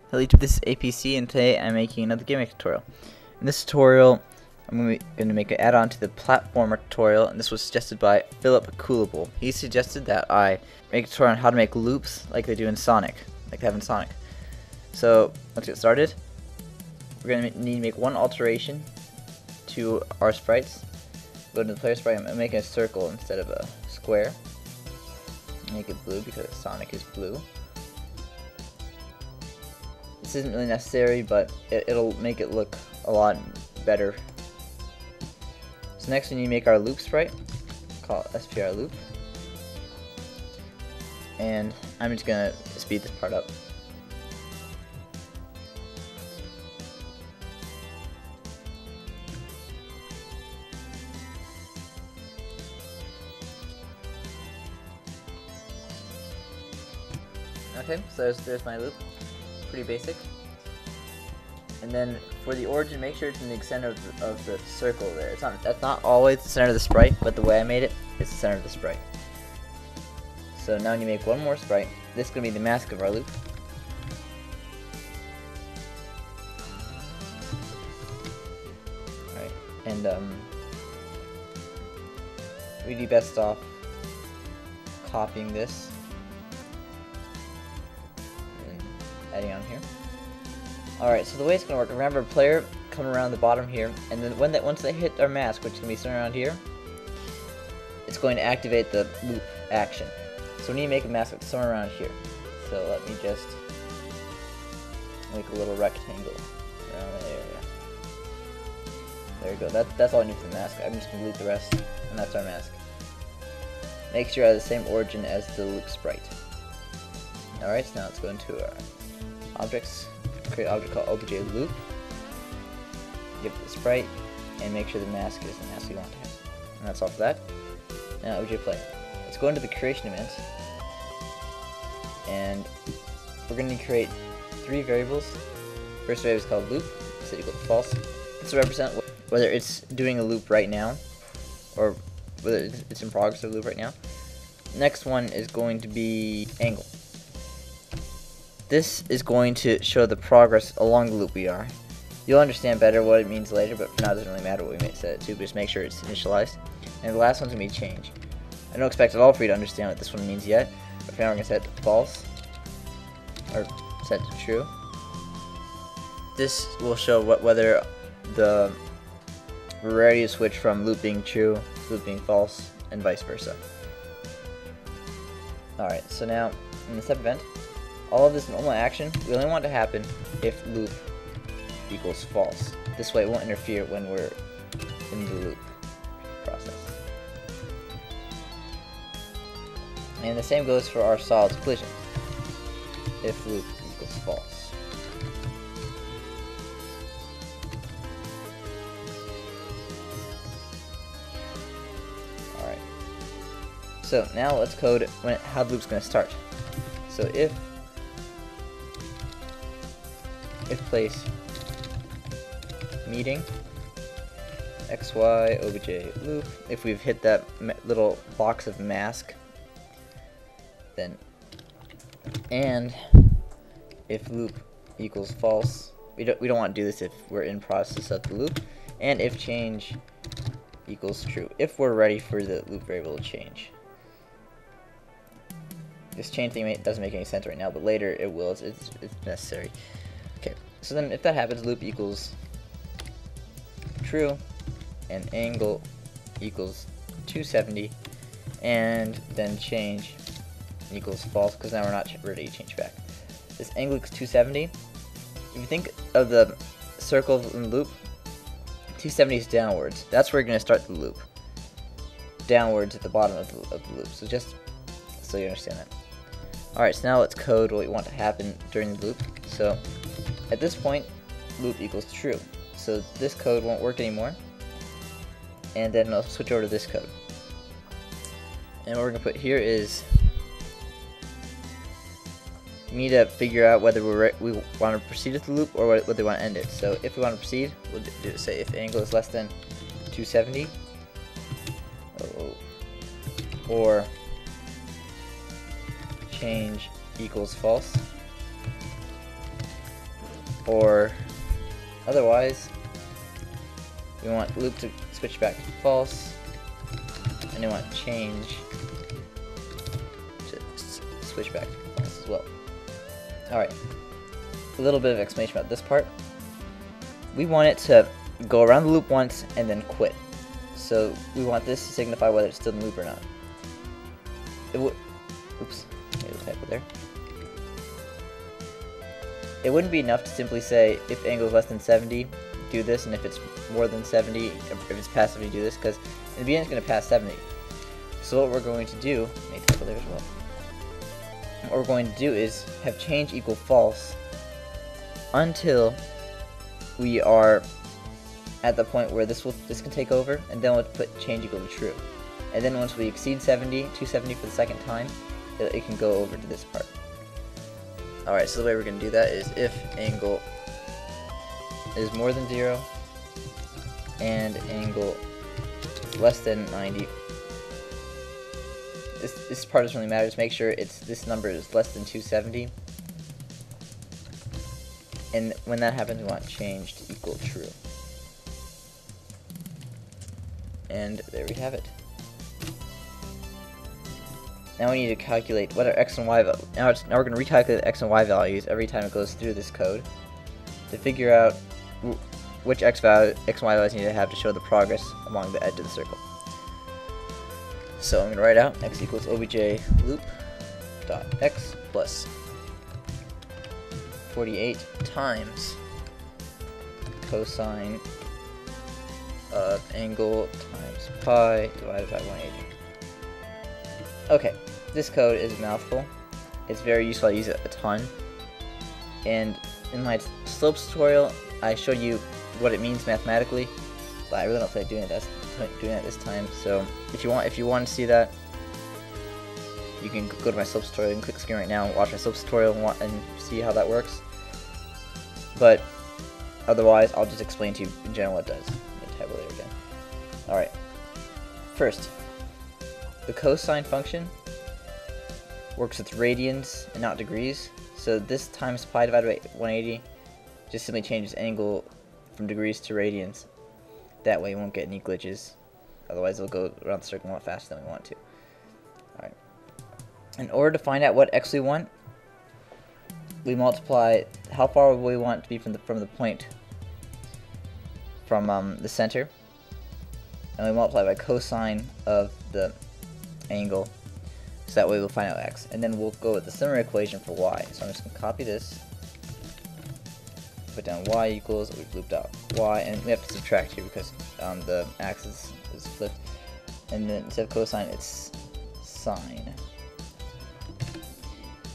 Hello YouTube, this is APC and today I'm making another gaming tutorial. In this tutorial, I'm going to make an add-on to the platformer tutorial, and this was suggested by philipcoolable. He suggested that I make a tutorial on how to make loops like they do in Sonic, like they have in Sonic. So let's get started. We're going to need to make one alteration to our sprites. Go to the player sprite. I'm making a circle instead of a square. Make it blue because Sonic is blue. This isn't really necessary, but it'll make it look a lot better. So next we need to make our loop sprite. Call it SPR loop. And I'm just gonna speed this part up. Okay, so there's my loop. Pretty basic. And then for the origin, make sure it's in the center of the circle there. That's not always the center of the sprite, but the way I made it, it's the center of the sprite. So now when you make one more sprite, this is going to be the mask of our loop. Alright, and we'd be best off copying this. Adding on here. Alright, so the way it's gonna work, remember player come around the bottom here, and then once they hit our mask, which is gonna be somewhere around here, it's going to activate the loop action. So we need to make a mask somewhere around here. So let me just make a little rectangle around that area. There you go. That's all I need for the mask. I'm just gonna delete the rest, and that's our mask. Make sure it has the same origin as the loop sprite. Alright, so now let's go into our objects, create an object called obj loop, give it the sprite, and make sure the mask is the mask you want to have. And that's all for that. Now obj play. Let's go into the creation event, and we're going to create three variables. First variable is called loop, set equal to false. This will represent whether it's doing a loop right now, or whether it's in progress of a loop right now. Next one is going to be angle. This is going to show the progress along the loop we are. You'll understand better what it means later, but for now it doesn't really matter what we may set it to, but just make sure it's initialized. And the last one's going to be change. I don't expect at all for you to understand what this one means yet, but for now we're going to set it to false, or set to true. This will show whether the rarity is switched from loop being true to loop being false, and vice versa. Alright, so now in the step event, all of this normal action, we only want to happen if loop equals false. This way it won't interfere when we're in the loop process. And the same goes for our solids collision, if loop equals false. Alright. So now let's code how the loop's going to start. So if place meeting xy obj loop, if we've hit that little box of mask, then, and if loop equals false, we don't want to do this if we're in process of the loop, and if change equals true, if we're ready for the loop variable to change. This change thing doesn't make any sense right now, but later it will. It's necessary. Okay, so then if that happens, loop equals true, and angle equals 270, and then change equals false, because now we're not ready to change back. This angle equals 270. If you think of the circle in the loop, 270 is downwards. That's where you're going to start the loop. Downwards at the bottom of the loop. So just so you understand that. Alright, so now let's code what we want to happen during the loop. So at this point, loop equals true. So this code won't work anymore. And then I'll switch over to this code. And what we're going to put here is, we need to figure out whether we want to proceed with the loop or whether we want to end it. So if we want to proceed, we'll say if angle is less than 270, or change equals false. or otherwise we want loop to switch back to false, and we want change to switch back to false as well. Alright, a little bit of explanation about this part. We want it to go around the loop once and then quit. So we want this to signify whether it's still in the loop or not. Oops, made a typo there. It wouldn't be enough to simply say if angle is less than 70, do this, and if it's more than 70, if it's past 70, do this, because in the beginning it's going to pass 70. So what we're going to do, made a typo there as well. What we're going to do is have change equal false until we are at the point where this can take over, and then we'll put change equal to true. And then once we exceed 270 for the second time, it can go over to this part. Alright, so the way we're going to do that is if angle is more than 0 and angle less than 90. This part doesn't really matter, just make sure this number is less than 270. And when that happens, we want change to equal true. And there we have it. Now we need to calculate what our x and y values. Now we're going to recalculate the x and y values every time it goes through this code to figure out which x and y values you need to have to show the progress along the edge of the circle. So I'm going to write out x equals obj loop dot x plus 48 times cosine of angle times pi divided by 180. Okay, this code is a mouthful. It's very useful. I use it a ton. And in my slopes tutorial, I showed you what it means mathematically, but I really don't feel like doing it this time. So if you want to see that, you can go to my slopes tutorial. You can click the screen right now and watch my slopes tutorial and see how that works. But otherwise, I'll just explain to you in general what it does. Tab later again. Alright. First, the cosine function works with radians and not degrees. So this times pi divided by 180 just simply changes angle from degrees to radians. That way you won't get any glitches. Otherwise it'll go around the circle a lot faster than we want to. Alright. In order to find out what x we want, we multiply how far we want to be from the point from the center, and we multiply by cosine of the angle, so that way we'll find out x, and then we'll go with the similar equation for y. So I'm just going to copy this, put down y equals, we've looped out y, and we have to subtract here because the axis is flipped, and then instead of cosine it's sine.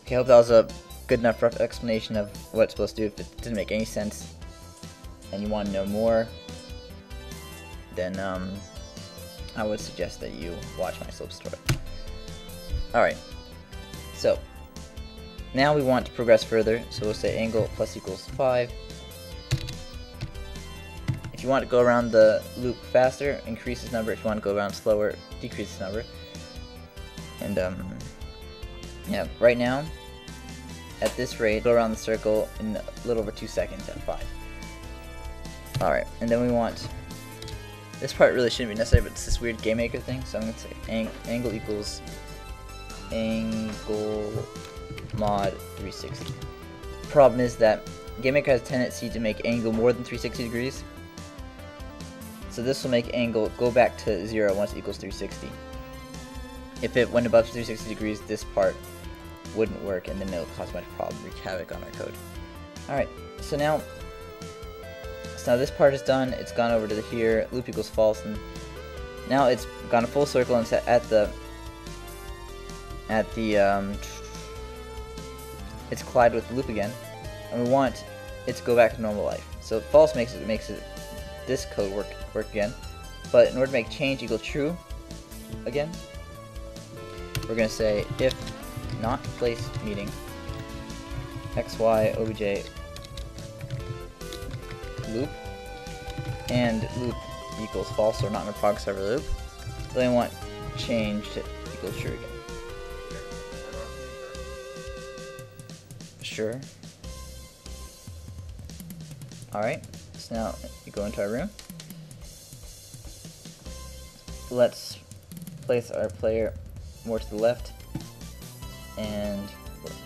Okay, I hope that was a good enough rough explanation of what it's supposed to do. If it didn't make any sense and you want to know more, then I would suggest that you watch my slopes tutorial. Alright, so now we want to progress further, so we'll say angle plus equals 5. If you want to go around the loop faster, increase this number. If you want to go around slower, decrease this number. And yeah, right now, at this rate, go around the circle in a little over 2 seconds at 5. Alright, and then we want, this part really shouldn't be necessary, but it's this weird game maker thing, so I'm going to say angle equals angle mod 360. Problem is that game maker has a tendency to make angle more than 360 degrees, so this will make angle go back to 0 once it equals 360. If it went above 360 degrees, this part wouldn't work, and then it'll cause a bunch of problems, wreak havoc on our code. Alright, so now this part is done. It's gone over to here, loop equals false, and now it's gone a full circle and it's it's collided with the loop again, and we want it to go back to normal life. So false makes this code work again, but in order to make change equal true again, we're going to say if not place meeting xy obj loop and loop equals false, or not in a progress over loop, then we want change to equal true again. Sure. Alright, so now you go into our room. Let's place our player more to the left, and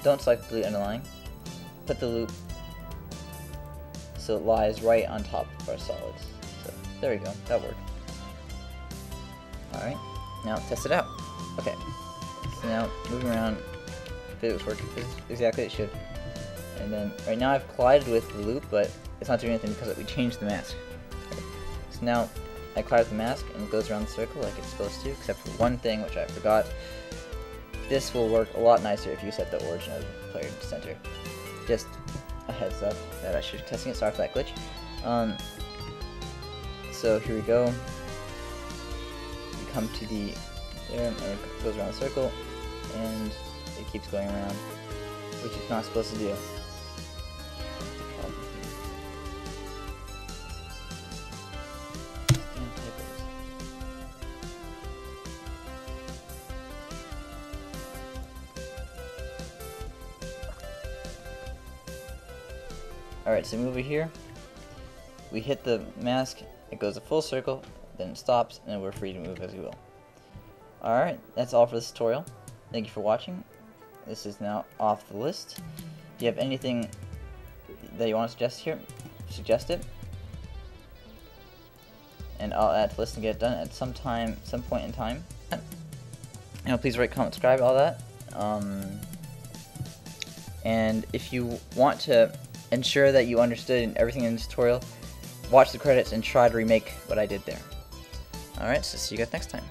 don't select the underlying. Put the loop so it lies right on top of our solids. So there we go, that worked. Alright, now test it out. Okay, so now moving around, physics work exactly as it should. And then right now I've collided with the loop, but it's not doing anything because we changed the mask. Okay. So now I collide with the mask and it goes around the circle like it's supposed to, except for one thing which I forgot. This will work a lot nicer if you set the origin of the player to center. Just a heads up that I should be testing it. Sorry for that glitch. So here we go. We come to the there, and it goes around the circle, and it keeps going around, which it's not supposed to do. Alright, so move over here. We hit the mask, it goes a full circle, then it stops, and then we're free to move as we will. Alright, that's all for this tutorial. Thank you for watching. This is now off the list. If you have anything that you want to suggest here, suggest it. And I'll add to the list and get it done at some point in time. Please rate, comment, subscribe, all that. And if you want to ensure that you understood everything in this tutorial, watch the credits and try to remake what I did there. Alright, so see you guys next time.